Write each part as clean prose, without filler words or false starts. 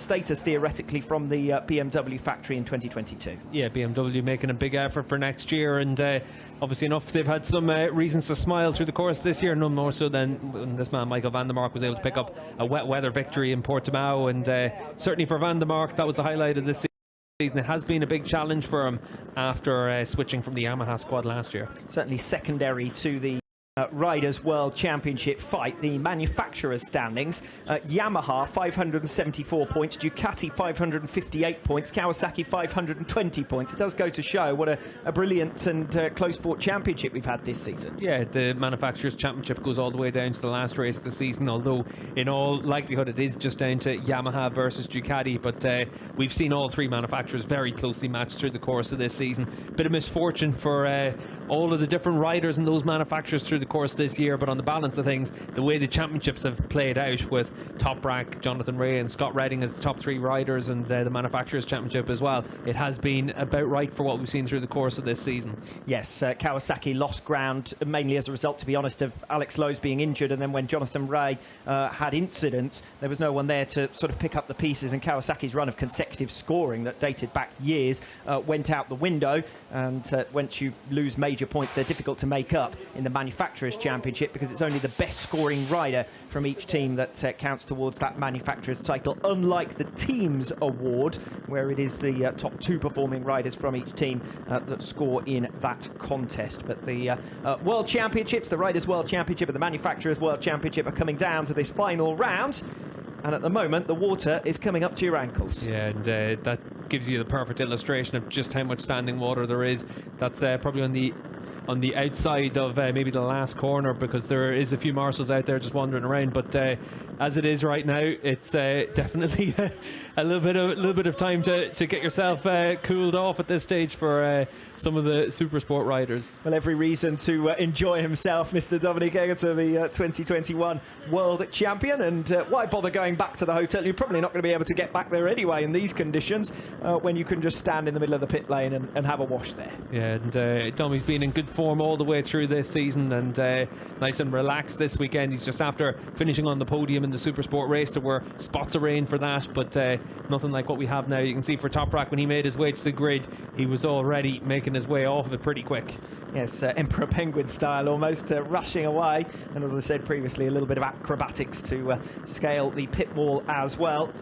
status theoretically from the BMW factory in 2022. Yeah, BMW making a big effort for next year, and obviously enough they've had some reasons to smile through the course this year, none more so than when this man Michael van der Mark was able to pick up a wet weather victory in Portimao, and certainly for van der Mark that was the highlight of this season. It has been a big challenge for him after switching from the Yamaha squad last year. Certainly secondary to the Riders World Championship fight, the manufacturers standings. Yamaha 574 points, Ducati 558 points, Kawasaki 520 points. It does go to show what a brilliant and close fought championship we've had this season. Yeah, the manufacturers championship goes all the way down to the last race of the season, although in all likelihood it is just down to Yamaha versus Ducati, but we've seen all three manufacturers very closely matched through the course of this season. Bit of misfortune for all of the different riders and those manufacturers through the course this year, but on the balance of things, the way the championships have played out with Toprak, Jonathan Rea and Scott Redding as the top three riders, and the manufacturers championship as well, it has been about right for what we've seen through the course of this season. Yes, Kawasaki lost ground mainly as a result, to be honest, of Alex Lowe's being injured, and then when Jonathan Rea had incidents, there was no one there to sort of pick up the pieces, and Kawasaki's run of consecutive scoring that dated back years went out the window, and once you lose major points, they're difficult to make up in the manufacturers championship, because it's only the best scoring rider from each team that counts towards that manufacturers title, unlike the teams award, where it is the top two performing riders from each team that score in that contest. But the World Championships, the Riders World Championship and the Manufacturers World Championship are coming down to this final round, and at the moment the water is coming up to your ankles. Yeah, and that gives you the perfect illustration of just how much standing water there is. That's probably on the outside of maybe the last corner, because there is a few marshals out there just wandering around, but as it is right now, it's definitely a little bit of time to get yourself cooled off at this stage for some of the super sport riders. Well, every reason to enjoy himself, Mr. Dominic Egerton, the 2021 world champion, and why bother going back to the hotel? You're probably not going to be able to get back there anyway in these conditions, when you can just stand in the middle of the pit lane and have a wash there. Yeah, and Tommy's been in good form all the way through this season, and nice and relaxed this weekend. He's just after finishing on the podium in the super sport race. There were spots of rain for that, but nothing like what we have now. You can see for Toprak, when he made his way to the grid, he was already making his way off of it pretty quick. Yes, Emperor Penguin style almost, rushing away, and as I said previously, a little bit of acrobatics to scale the pit wall as well.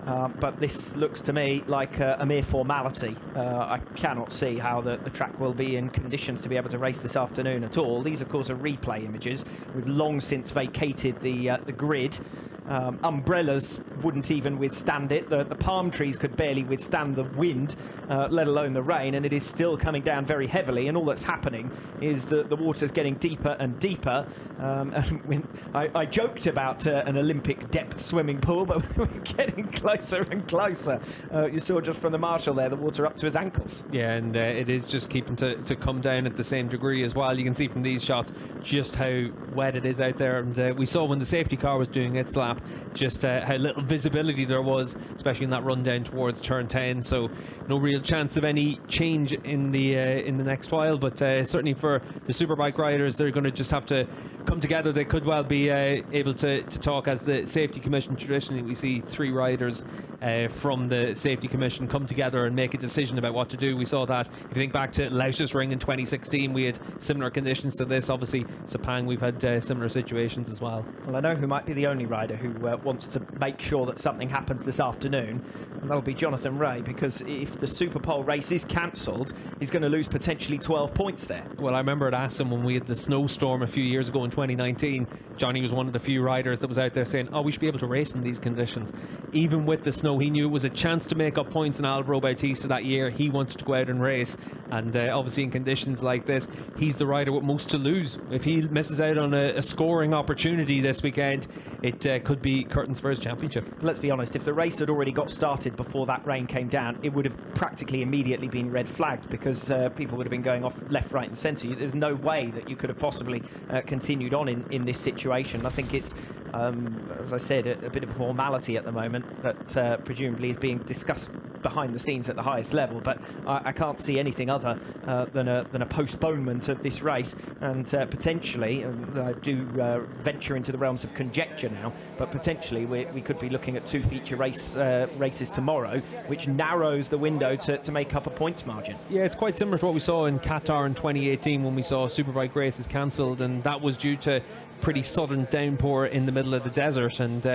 But this looks to me like a mere formality. I cannot see how the track will be in conditions to be able to race this afternoon at all. These, of course, are replay images. We've long since vacated the grid. Umbrellas wouldn't even withstand it. The palm trees could barely withstand the wind, let alone the rain, and it is still coming down very heavily, and all that's happening is that the water's getting deeper and deeper. And when I joked about an Olympic depth swimming pool, but we're getting closer and closer. You saw just from the marshal there, the water up to his ankles. Yeah, and it is just keeping to come down at the same degree as well. You can see from these shots just how wet it is out there, and we saw when the safety car was doing its lap just how little visibility there was, especially in that run down towards turn 10. So no real chance of any change in the next while, but certainly for the superbike riders, they're going to just have to come together. They could well be able to talk, as the safety commission traditionally we see three riders from the safety commission come together and make a decision about what to do. We saw that if you think back to Laus's Ring in 2016, we had similar conditions to this. Obviously Sepang, we've had similar situations as well. Well, I know who might be the only rider who wants to make sure that something happens this afternoon, and that'll be Jonathan Rea, because if the Superpole race is cancelled, he's going to lose potentially 12 points there. Well, I remember at Assen when we had the snowstorm a few years ago in 2019, Johnny was one of the few riders that was out there saying, oh, we should be able to race in these conditions. Even with the snow, he knew it was a chance to make up points in Alvaro Bautista that year. He wanted to go out and race, and obviously in conditions like this, he's the rider with most to lose. If he misses out on a scoring opportunity this weekend, it could be curtains for his championship. Let's be honest, if the race had already got started before that rain came down, it would have practically immediately been red flagged, because people would have been going off left, right and centre. There's no way that you could have possibly continued on in this situation. I think it's, as I said, a bit of a formality at the moment that presumably is being discussed behind the scenes at the highest level, but I can't see anything other than a postponement of this race, and potentially, I do venture into the realms of conjecture now, but but potentially we could be looking at 2 feature races tomorrow, which narrows the window to make up a points margin. Yeah, it's quite similar to what we saw in Qatar in 2018 when we saw Superbike races cancelled, and that was due to pretty sudden downpour in the middle of the desert. And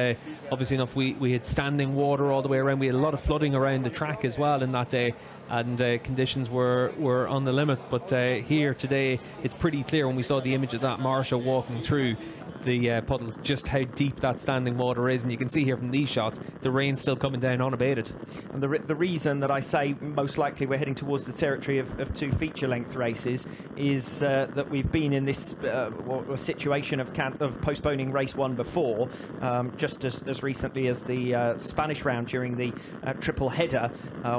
obviously enough, we had standing water all the way around. We had a lot of flooding around the track as well in that day, and conditions were on the limit. But here today, it's pretty clear when we saw the image of that marshal walking through the puddles just how deep that standing water is. And you can see here from these shots, the rain's still coming down unabated. And the reason that I say most likely we're heading towards the territory of 2 feature length races is that we've been in this situation of postponing race 1 before, just as recently as the Spanish round during the triple header,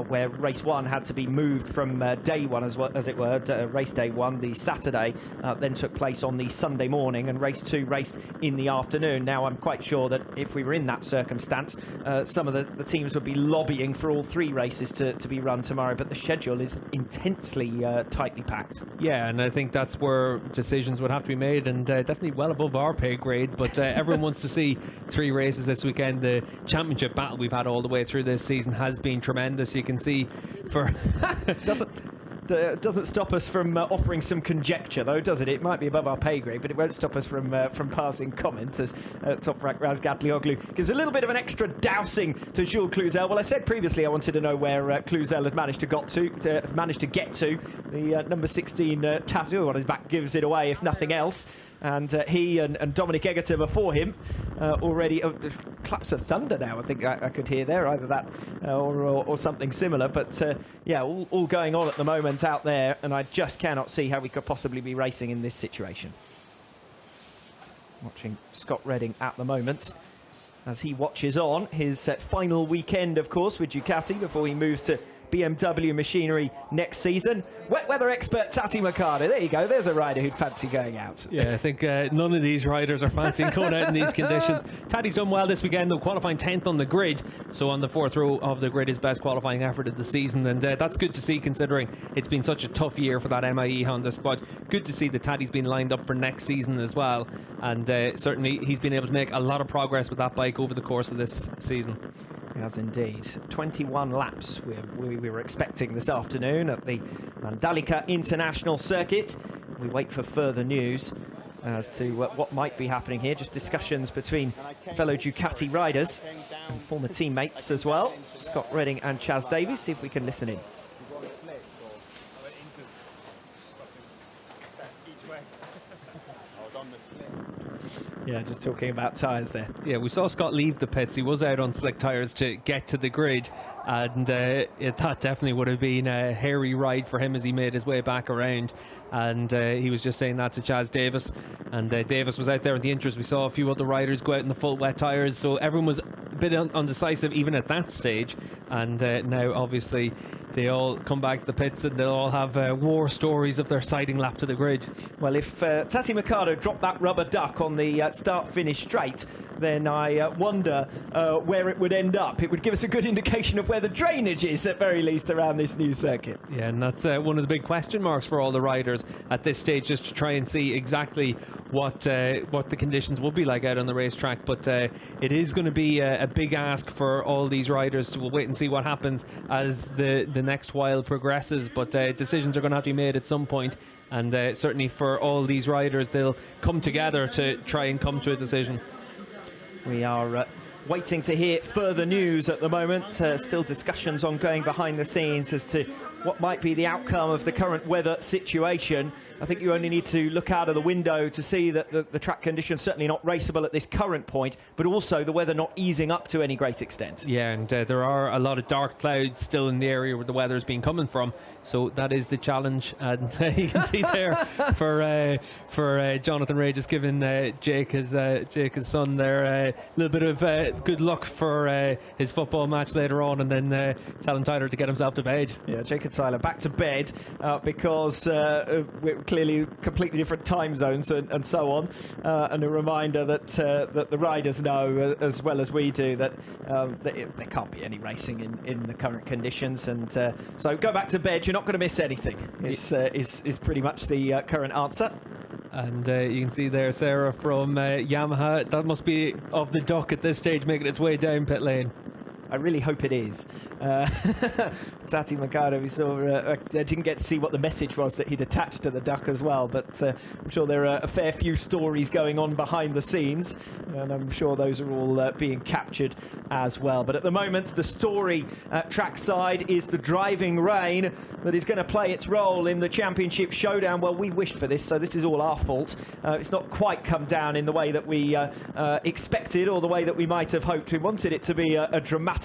where race 1 had to be moved from day 1 as it were, race day 1, the Saturday, then took place on the Sunday morning, and race 2 raced in the afternoon. Now I'm quite sure that if we were in that circumstance, some of the teams would be lobbying for all 3 races to be run tomorrow, but the schedule is intensely tightly packed. Yeah, and I think that's where decisions would have to be made, and definitely well above our pay grade, but everyone wants to see 3 races this weekend. The championship battle we've had all the way through this season has been tremendous. You can see for doesn't stop us from offering some conjecture, though, does it? It might be above our pay grade, but it won't stop us from passing comment, as Toprak Razgatlioglu gives a little bit of an extra dousing to Jules Cluzel. Well, I said previously I wanted to know where Cluzel had managed to get to. The number 16 tattoo on his back gives it away, if nothing else. And he and Dominic Egerton before him already claps of thunder now, I think I could hear there, either that or something similar. But yeah, all going on at the moment out there, and I just cannot see how we could possibly be racing in this situation. Watching Scott Redding at the moment as he watches on his final weekend, of course, with Ducati before he moves to BMW machinery next season. Wet weather expert Tati Mercado. There you go. There's a rider who'd fancy going out. Yeah, I think none of these riders are fancying going out in these conditions. Tati's done well this weekend, though, qualifying 10th on the grid. So on the 4th row of the grid, his best qualifying effort of the season. And that's good to see, considering it's been such a tough year for that MIE Honda squad. Good to see that Tati's been lined up for next season as well. And certainly he's been able to make a lot of progress with that bike over the course of this season. He has indeed. 21 laps we were expecting this afternoon at the Mandalika International Circuit. We wait for further news as to what might be happening here. Just discussions between fellow Ducati riders and former teammates as well. Scott Redding and Chaz Davies. See if we can listen in. Yeah, just talking about tyres there. Yeah, we saw Scott leave the pits. He was out on slick tyres to get to the grid, and that definitely would have been a hairy ride for him as he made his way back around. And he was just saying that to Chaz Davis, and Davis was out there in the interest. We saw a few other riders go out in the full wet tyres, so everyone was a bit undecisive even at that stage. And now obviously they all come back to the pits and they'll all have war stories of their siding lap to the grid. Well, if Tati Mercado dropped that rubber duck on the start-finish straight, then I wonder where it would end up. It would give us a good indication of where the drainage is, at very least, around this new circuit. Yeah, and that's one of the big question marks for all the riders at this stage, just to try and see exactly what the conditions will be like out on the racetrack. But it is going to be a big ask for all these riders. We'll wait and see what happens as the next while progresses, but decisions are going to have to be made at some point. And certainly for all these riders, they'll come together to try and come to a decision. We are waiting to hear further news at the moment. Still discussions ongoing behind the scenes as to what might be the outcome of the current weather situation. I think you only need to look out of the window to see that the track conditions certainly not raceable at this current point, but also the weather not easing up to any great extent. Yeah, and there are a lot of dark clouds still in the area where the weather has been coming from, so that is the challenge. And you can see there for Jonathan Ray just giving Jake his son there a little bit of good luck for his football match later on, and then telling Tyler to get himself to bed. Yeah, Jake and Tyler back to bed because we're clearly completely different time zones and so on, and a reminder that the riders know as well as we do that there can't be any racing in the current conditions, and so go back to bed. You're not going to miss anything. Is pretty much the current answer. And you can see there Sarah from Yamaha. That must be of the duck at this stage, making its way down pit lane. I really hope it is. Tati Mercado, we saw, I didn't get to see what the message was that he'd attached to the duck as well, but I'm sure there are a fair few stories going on behind the scenes, and I'm sure those are all being captured as well. But at the moment, the story trackside is the driving rain that is going to play its role in the championship showdown. Well, we wished for this, so this is all our fault. It's not quite come down in the way that we expected, or the way that we might have hoped. We wanted it to be a dramatic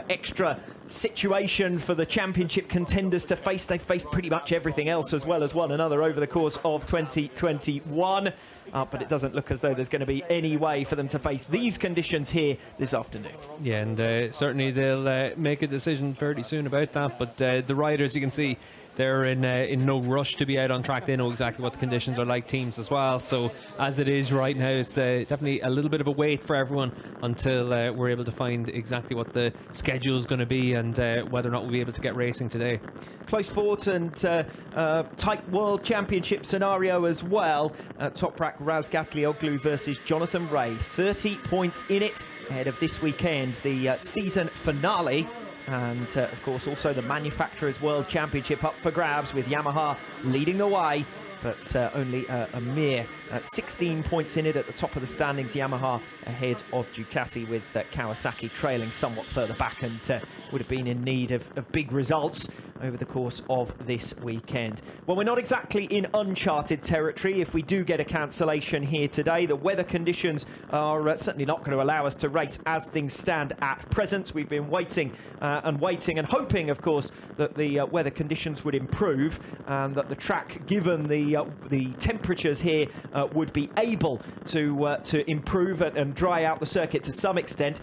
extra situation for the championship contenders to face. They faced pretty much everything else as well as one another over the course of 2021, but it doesn't look as though there's going to be any way for them to face these conditions here this afternoon. Yeah, and certainly they'll make a decision fairly soon about that, but the riders, you can see, they're in no rush to be out on track. They know exactly what the conditions are like, teams as well. So as it is right now, it's definitely a little bit of a wait for everyone until we're able to find exactly what the schedule is going to be and whether or not we'll be able to get racing today. Close fought and tight World Championship scenario as well. Toprak Razgatlioglu versus Jonathan Ray. 30 points in it ahead of this weekend, the season finale. And of course also the Manufacturers World Championship up for grabs, with Yamaha leading the way, but only a mere 16 points in it at the top of the standings. Yamaha ahead of Ducati, with Kawasaki trailing somewhat further back, and would have been in need of big results over the course of this weekend. Well, we're not exactly in uncharted territory if we do get a cancellation here today. The weather conditions are certainly not going to allow us to race as things stand at present. We've been waiting and waiting and hoping, of course, that the weather conditions would improve and that the track, given the temperatures here, would be able to improve and dry out the circuit to some extent.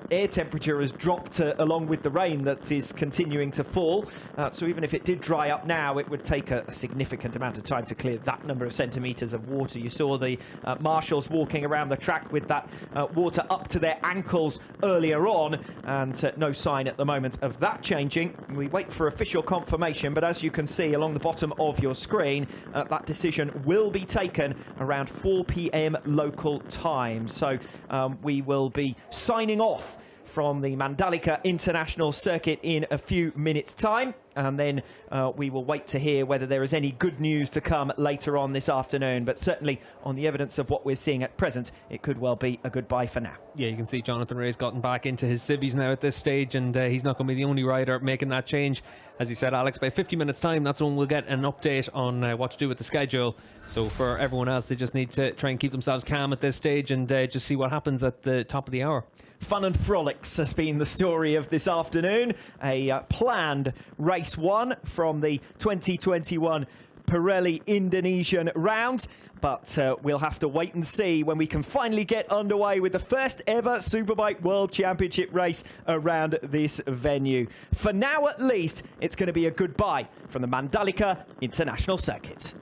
Air temperature has dropped along with the rain that is continuing to fall. So even if it did dry up now, it would take a significant amount of time to clear that number of centimetres of water. You saw the marshals walking around the track with that water up to their ankles earlier on, and no sign at the moment of that changing. We wait for official confirmation, but as you can see along the bottom of your screen, that decision will be taken around 4 p.m. local time. So we will be signing off from the Mandalika International Circuit in a few minutes' time, and then we will wait to hear whether there is any good news to come later on this afternoon. But certainly on the evidence of what we're seeing at present, it could well be a goodbye for now. Yeah, you can see Jonathan Ray's gotten back into his civvies now at this stage, and he's not going to be the only rider making that change. As you said, Alex, by 50 minutes time, that's when we'll get an update on what to do with the schedule. So for everyone else, they just need to try and keep themselves calm at this stage and just see what happens at the top of the hour. Fun and frolics has been the story of this afternoon. A planned race one from the 2021 Pirelli Indonesian round, but we'll have to wait and see when we can finally get underway with the first ever Superbike World Championship race around this venue. For now at least, it's going to be a goodbye from the Mandalika International Circuit.